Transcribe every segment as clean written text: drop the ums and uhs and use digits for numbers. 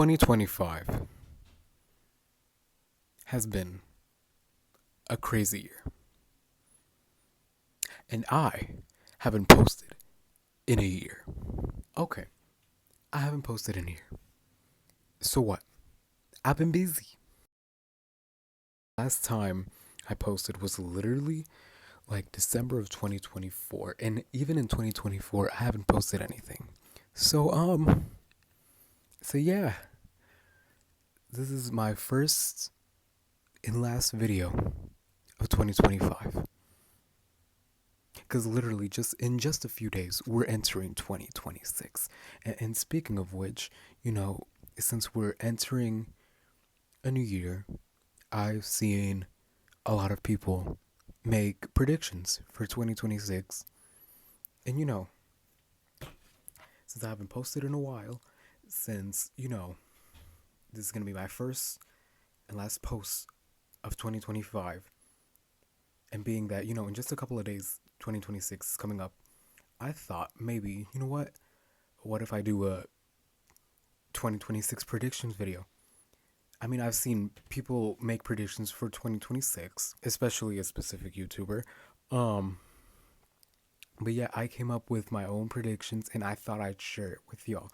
2025 has been a crazy year, and I haven't posted in a year. Okay, I haven't posted in a year. So what? I've been busy. Last time I posted was literally like December of 2024, and even in 2024, I haven't posted anything. So, so yeah, this is my first and last video of 2025. Because literally, just a few days, we're entering 2026. And speaking of which, since we're entering a new year, I've seen a lot of people make predictions for 2026. And since I haven't posted in a while, since, this is going to be my first and last post of 2025, and being that, in just a couple of days, 2026 is coming up, I thought maybe, what if I do a 2026 predictions video? I mean, I've seen people make predictions for 2026, especially a specific YouTuber. But yeah, I came up with my own predictions and I thought I'd share it with y'all.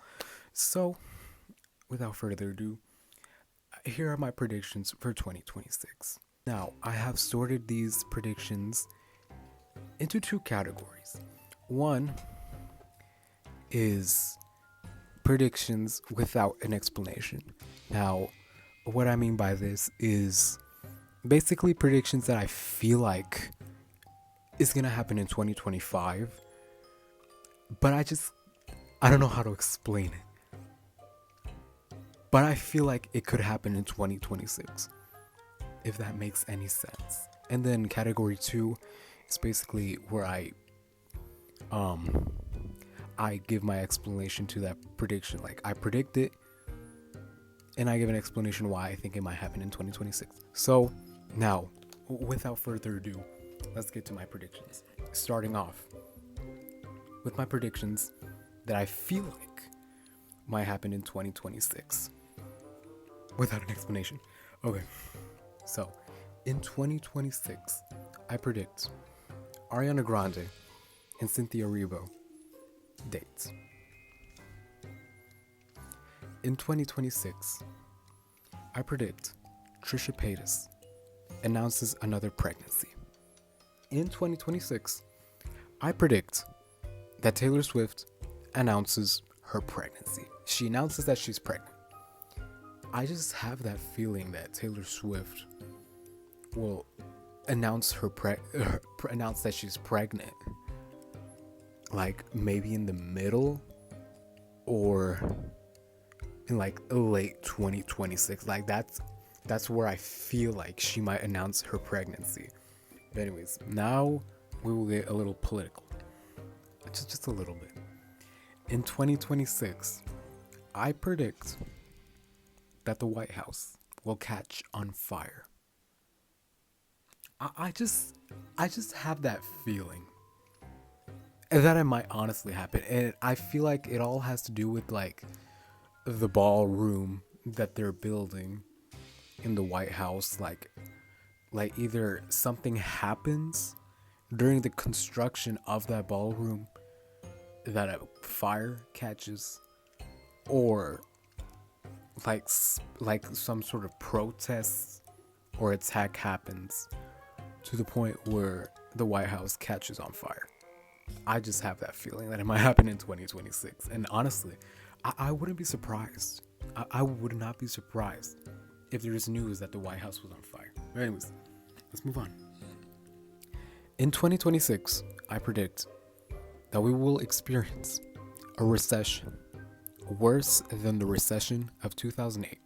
So, without further ado, here are my predictions for 2026. Now, I have sorted these predictions into two categories. One is predictions without an explanation. Now, what I mean by this is basically predictions that I feel like is going to happen in 2025, but I don't know how to explain it. But I feel like it could happen in 2026, if that makes any sense. And then category 2 is basically where I give my explanation to that prediction. Like, I predict it and I give an explanation why I think it might happen in 2026. So now, without further ado, let's get to my predictions. Starting off with my predictions that I feel like might happen in 2026 without an explanation. Okay, so in 2026, I predict Ariana Grande and Cynthia Erivo dates. In 2026, I predict Trisha Paytas announces another pregnancy. In 2026, I predict that Taylor Swift announces her pregnancy. She announces that she's pregnant. I just have that feeling that Taylor Swift will announce announce that she's pregnant, like maybe in the middle or in like late 2026. Like that's where I feel like she might announce her pregnancy. But anyways, now we will get a little political. Just a little bit. In 2026, I predict that the White House will catch on fire. I just have that feeling that it might honestly happen. And I feel like it all has to do with like the ballroom that they're building in the White House. Like either something happens during the construction of that ballroom that a fire catches, or like some sort of protest or attack happens to the point where the White House catches on fire. I just have that feeling that it might happen in 2026. And honestly, I wouldn't be surprised. I would not be surprised if there's news that the White House was on fire. But anyways, let's move on. In 2026, I predict that we will experience a recession worse than the recession of 2008.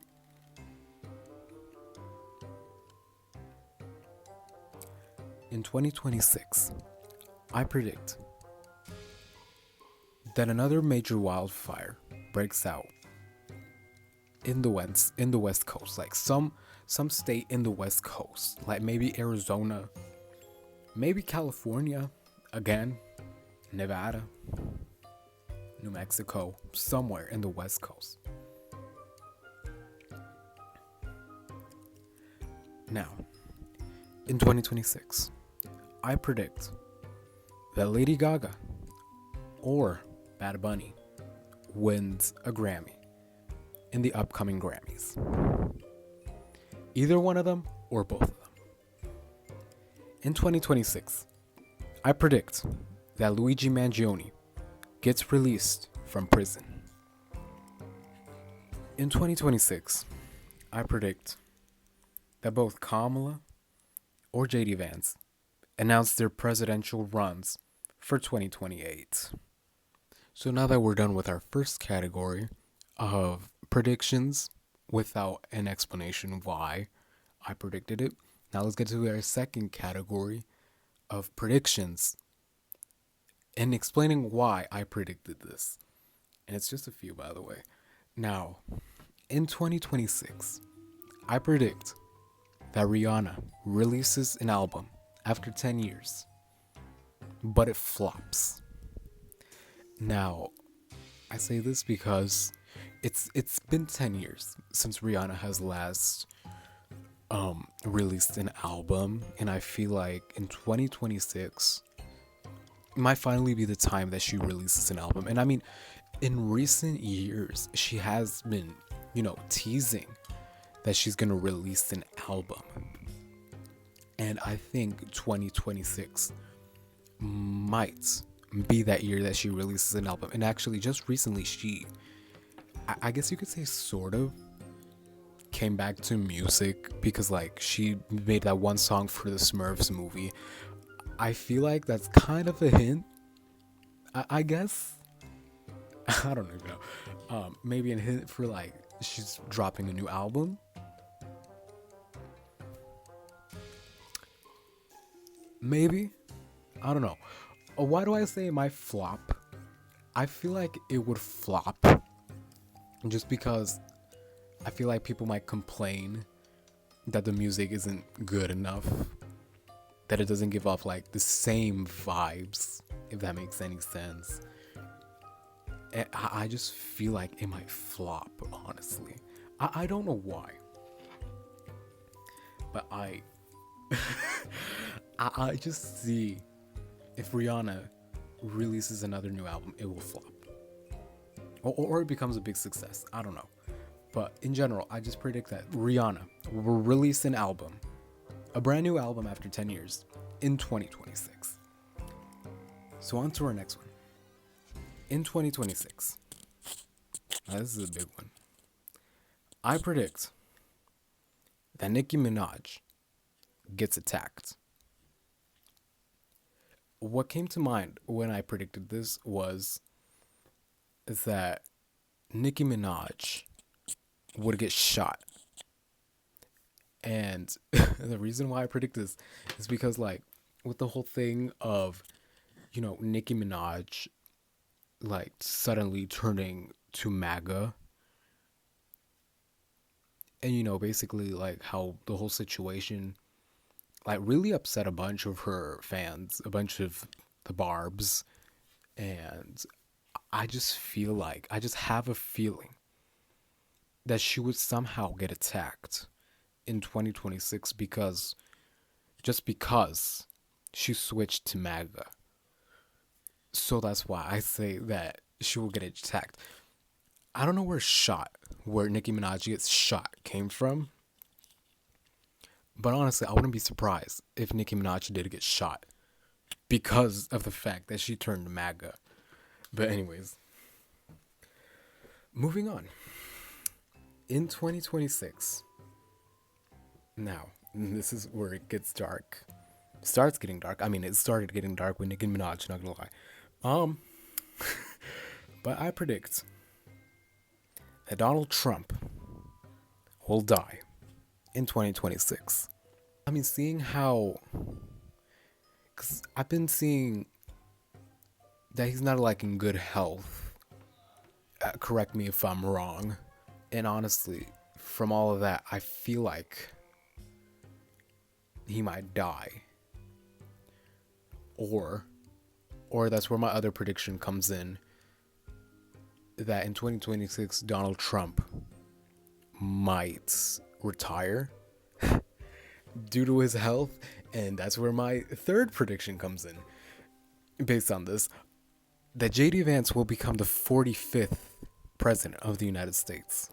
In 2026, I predict that another major wildfire breaks out in the West Coast, like some state in the West Coast, like maybe Arizona, maybe California, again, Nevada, New Mexico, somewhere in the West Coast. Now, in 2026, I predict that Lady Gaga or Bad Bunny wins a Grammy in the upcoming Grammys. Either one of them or both of them. In 2026, I predict that Luigi Mangione gets released from prison. In 2026, I predict that both Kamala or JD Vance announce their presidential runs for 2028. So now that we're done with our first category of predictions without an explanation why I predicted it, now let's get to our second category of predictions and explaining why I predicted this. And it's just a few, by the way. Now, in 2026, I predict that Rihanna releases an album after 10 years, but it flops. Now, I say this because it's been 10 years since Rihanna has last released an album, and I feel like in 2026 might finally be the time that she releases an album. And I mean, in recent years, she has been, teasing that she's gonna release an album. And I think 2026 might be that year that she releases an album. And actually, just recently, I guess you could say sort of came back to music because like she made that one song for the Smurfs movie. I feel like that's kind of a hint, I guess. I don't even know. Maybe a hint for like she's dropping a new album. Maybe. I don't know. Why do I say it might flop? I feel like it would flop just because I feel like people might complain that the music isn't good enough, that it doesn't give off like the same vibes, if that makes any sense. And I just feel like it might flop, honestly. I don't know why, but I just see if Rihanna releases another new album, it will flop. Or it becomes a big success. I don't know. But in general, I just predict that Rihanna will release an album, a brand new album after 10 years, in 2026. So on to our next one. In 2026, now this is a big one, I predict that Nicki Minaj gets attacked. What came to mind when I predicted this was that Nicki Minaj would get shot. And the reason why I predict this is because like with the whole thing of, Nicki Minaj like suddenly turning to MAGA, and basically like how the whole situation like really upset a bunch of her fans, a bunch of the Barbs, and I just have a feeling that she would somehow get attacked in 2026 because she switched to MAGA. So that's why I say that she will get attacked. I don't know where Nicki Minaj gets shot came from. But honestly, I wouldn't be surprised if Nicki Minaj did get shot because of the fact that she turned MAGA. But anyways, moving on. In 2026, now, this is where it gets dark. Starts getting dark. I mean, it started getting dark with Nicki Minaj, not gonna lie. But I predict that Donald Trump will die in 2026. I mean, seeing how, because I've been seeing that he's not like in good health. Correct me if I'm wrong. And honestly, from all of that, I feel like he might die. Or that's where my other prediction comes in, that in 2026, Donald Trump might retire. due to his health. And that's where my third prediction comes in. Based on this, that JD Vance will become the 45th president of the United States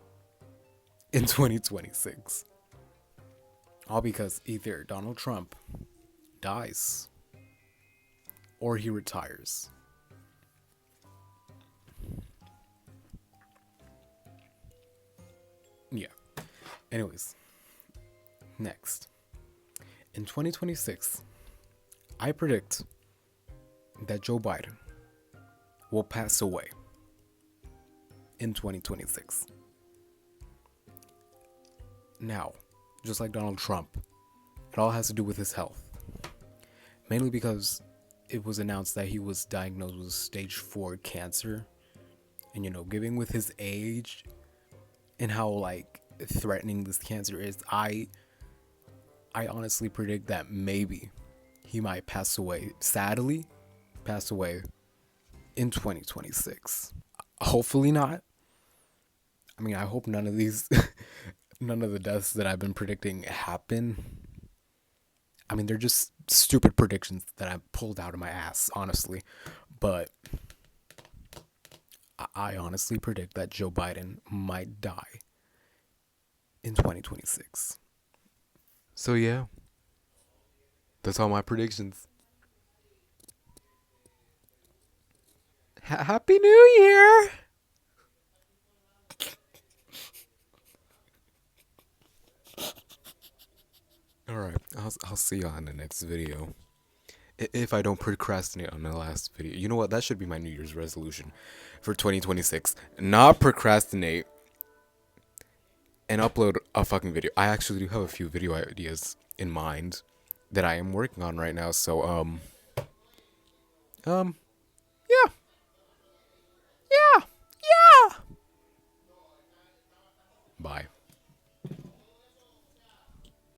in 2026. All because either Donald Trump dies or he retires. Yeah. Anyways, next. In 2026, I predict that Joe Biden will pass away in 2026. Now, just like Donald Trump, it all has to do with his health. Mainly because it was announced that he was diagnosed with stage 4 cancer. And given with his age and how like threatening this cancer is, I honestly predict that maybe he might pass away, sadly, pass away in 2026. Hopefully not. I mean, I hope none of the deaths that I've been predicting happen. I mean, they're just stupid predictions that I pulled out of my ass, honestly. But I honestly predict that Joe Biden might die in 2026. So yeah, that's all my predictions. Happy New Year! Alright, I'll see you on the next video. If I don't procrastinate on the last video. You know what? That should be my New Year's resolution for 2026. Not procrastinate and upload a fucking video. I actually do have a few video ideas in mind that I am working on right now. So, yeah. Yeah. Yeah. Bye.